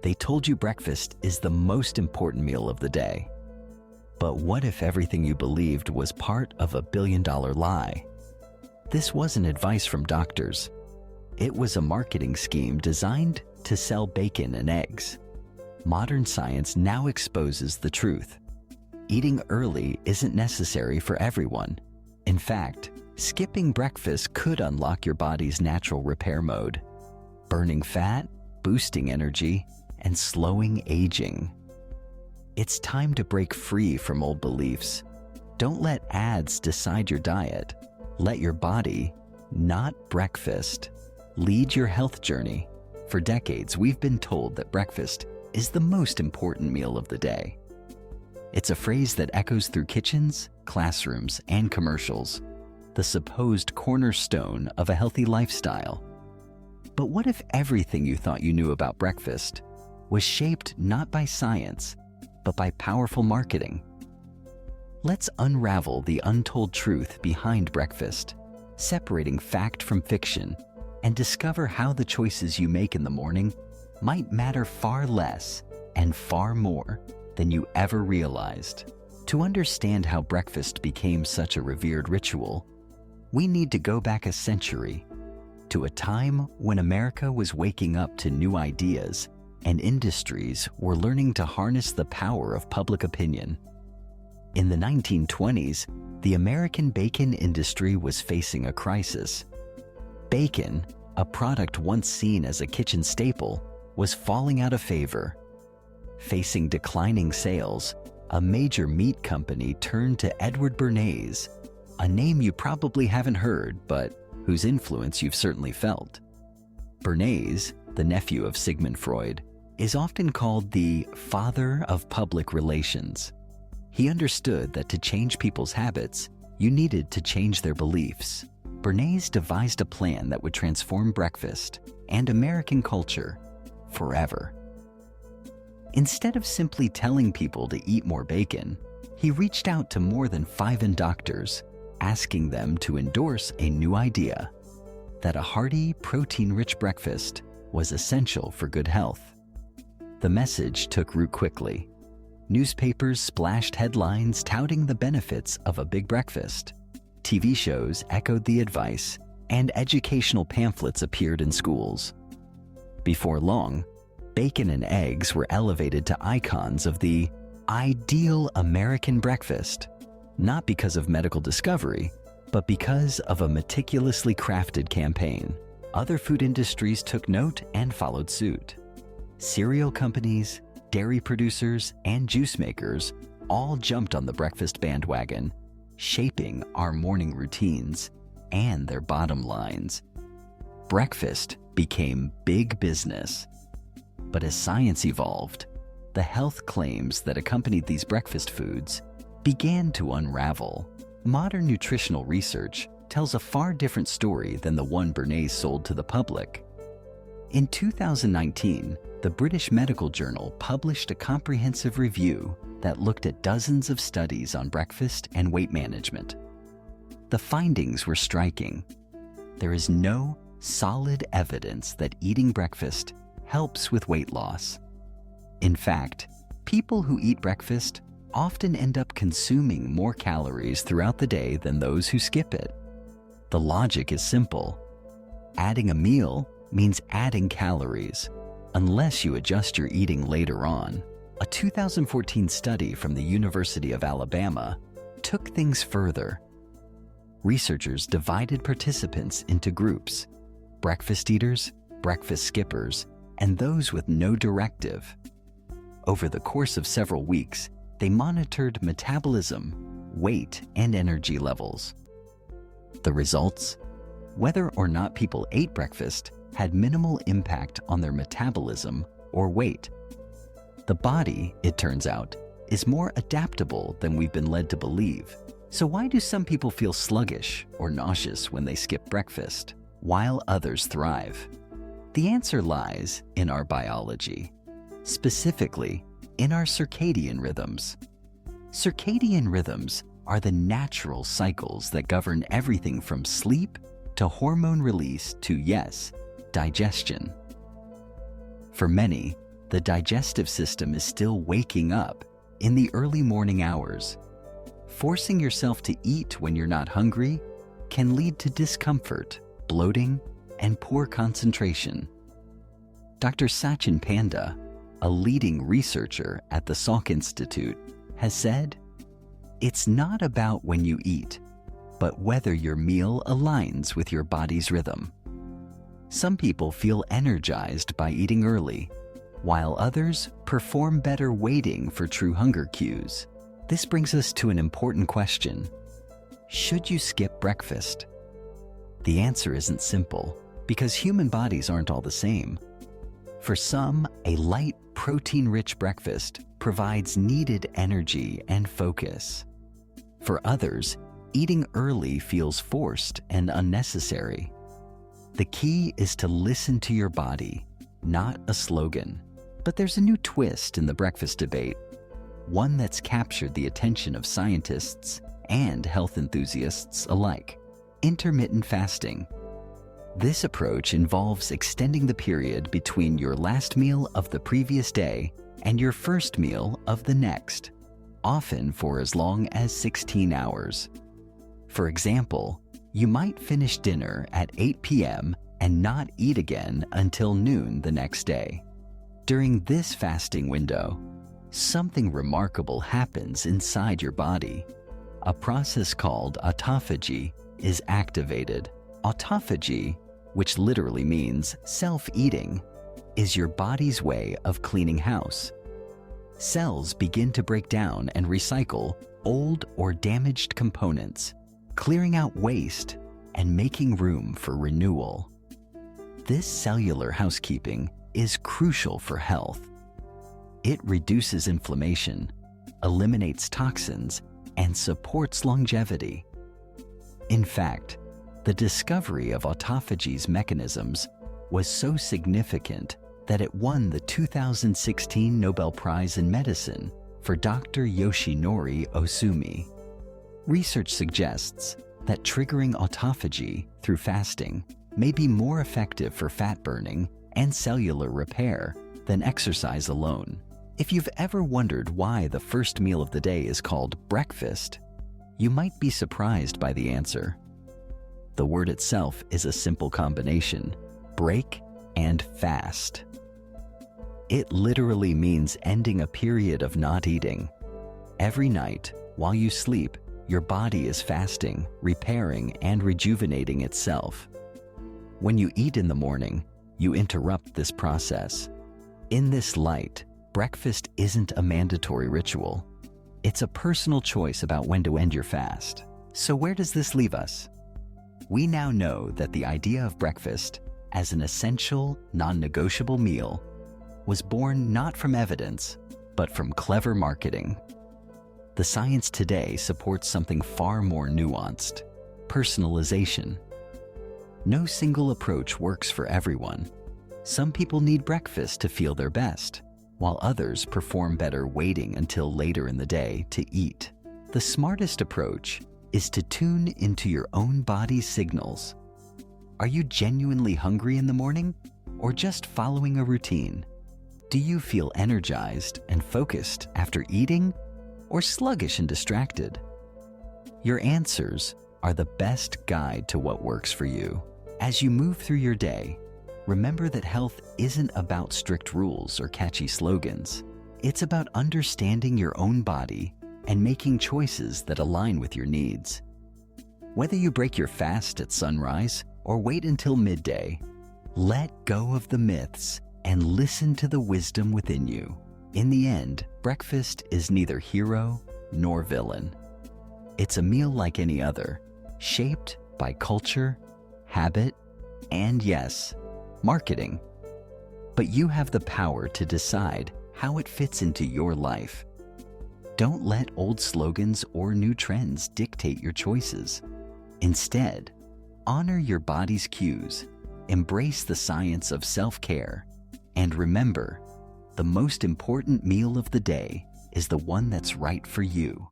They told you breakfast is the most important meal of the day. But what if everything you believed was part of a billion-dollar lie? This wasn't advice from doctors. It was a marketing scheme designed to sell bacon and eggs. Modern science now exposes the truth. Eating early isn't necessary for everyone. In fact, skipping breakfast could unlock your body's natural repair mode, burning fat, boosting energy, and slowing aging. It's time to break free from old beliefs. Don't let ads decide your diet. Let your body, not breakfast, lead your health journey. For decades, we've been told that breakfast is the most important meal of the day. It's a phrase that echoes through kitchens, classrooms, and commercials, the supposed cornerstone of a healthy lifestyle. But what if everything you thought you knew about breakfast was shaped not by science, but by powerful marketing? Let's unravel the untold truth behind breakfast, separating fact from fiction, and discover how the choices you make in the morning might matter far less and far more than you ever realized. To understand how breakfast became such a revered ritual, we need to go back a century, to a time when America was waking up to new ideas and industries were learning to harness the power of public opinion. In the 1920s, the American bacon industry was facing a crisis. Bacon, a product once seen as a kitchen staple, was falling out of favor. Facing declining sales, a major meat company turned to Edward Bernays, a name you probably haven't heard, but whose influence you've certainly felt. Bernays, the nephew of Sigmund Freud, is often called the father of public relations. He understood that to change people's habits, you needed to change their beliefs. Bernays devised a plan that would transform breakfast and American culture forever. Instead of simply telling people to eat more bacon, he reached out to more than 5 doctors, asking them to endorse a new idea: that a hearty, protein-rich breakfast was essential for good health. The message took root quickly. Newspapers splashed headlines touting the benefits of a big breakfast. TV shows echoed the advice, and educational pamphlets appeared in schools. Before long, bacon and eggs were elevated to icons of the ideal American breakfast, not because of medical discovery, but because of a meticulously crafted campaign. Other food industries took note and followed suit. Cereal companies, dairy producers, and juice makers all jumped on the breakfast bandwagon, shaping our morning routines and their bottom lines. Breakfast became big business. But as science evolved, the health claims that accompanied these breakfast foods began to unravel. Modern nutritional research tells a far different story than the one Bernays sold to the public. In 2019, the British Medical Journal published a comprehensive review that looked at dozens of studies on breakfast and weight management. The findings were striking. There is no solid evidence that eating breakfast helps with weight loss. In fact, people who eat breakfast often end up consuming more calories throughout the day than those who skip it. The logic is simple. Adding a meal means adding calories, unless you adjust your eating later on. A 2014 study from the University of Alabama took things further. Researchers divided participants into groups: breakfast eaters, breakfast skippers, and those with no directive. Over the course of several weeks, they monitored metabolism, weight, and energy levels. The results? Whether or not people ate breakfast had minimal impact on their metabolism or weight. The body, it turns out, is more adaptable than we've been led to believe. So why do some people feel sluggish or nauseous when they skip breakfast, while others thrive? The answer lies in our biology, specifically in our circadian rhythms. Circadian rhythms are the natural cycles that govern everything from sleep to hormone release to, yes, digestion. For many, the digestive system is still waking up in the early morning hours. Forcing yourself to eat when you're not hungry can lead to discomfort, bloating, and poor concentration. Dr. Sachin Panda, a leading researcher at the Salk Institute, has said, "It's not about when you eat, but whether your meal aligns with your body's rhythm." Some people feel energized by eating early, while others perform better waiting for true hunger cues. This brings us to an important question. Should you skip breakfast? The answer isn't simple, because human bodies aren't all the same. For some, a light, protein-rich breakfast provides needed energy and focus. For others, eating early feels forced and unnecessary. The key is to listen to your body, not a slogan. But there's a new twist in the breakfast debate, one that's captured the attention of scientists and health enthusiasts alike: intermittent fasting. This approach involves extending the period between your last meal of the previous day and your first meal of the next, often for as long as 16 hours. For example, you might finish dinner at 8 p.m. and not eat again until noon the next day. During this fasting window, something remarkable happens inside your body. A process called autophagy is activated. Autophagy, which literally means self-eating, is your body's way of cleaning house. Cells begin to break down and recycle old or damaged components, clearing out waste and making room for renewal. This cellular housekeeping is crucial for health. It reduces inflammation, eliminates toxins, and supports longevity. In fact, the discovery of autophagy's mechanisms was so significant that it won the 2016 Nobel Prize in Medicine for Dr. Yoshinori Osumi. Research suggests that triggering autophagy through fasting may be more effective for fat burning and cellular repair than exercise alone. If you've ever wondered why the first meal of the day is called breakfast, you might be surprised by the answer. The word itself is a simple combination: break and fast. It literally means ending a period of not eating. Every night, while you sleep, your body is fasting, repairing, and rejuvenating itself. When you eat in the morning, you interrupt this process. In this light, breakfast isn't a mandatory ritual. It's a personal choice about when to end your fast. So where does this leave us? We now know that the idea of breakfast as an essential, non-negotiable meal was born not from evidence, but from clever marketing. The science today supports something far more nuanced: personalization. No single approach works for everyone. Some people need breakfast to feel their best, while others perform better waiting until later in the day to eat. The smartest approach is to tune into your own body's signals. Are you genuinely hungry in the morning, or just following a routine? Do you feel energized and focused after eating, or sluggish and distracted? Your answers are the best guide to what works for you. As you move through your day, remember that health isn't about strict rules or catchy slogans. It's about understanding your own body and making choices that align with your needs. Whether you break your fast at sunrise or wait until midday, let go of the myths and listen to the wisdom within you. In the end, breakfast is neither hero nor villain. It's a meal like any other, shaped by culture, habit, and yes, marketing. But you have the power to decide how it fits into your life. Don't let old slogans or new trends dictate your choices. Instead, honor your body's cues, embrace the science of self-care, and remember, the most important meal of the day is the one that's right for you.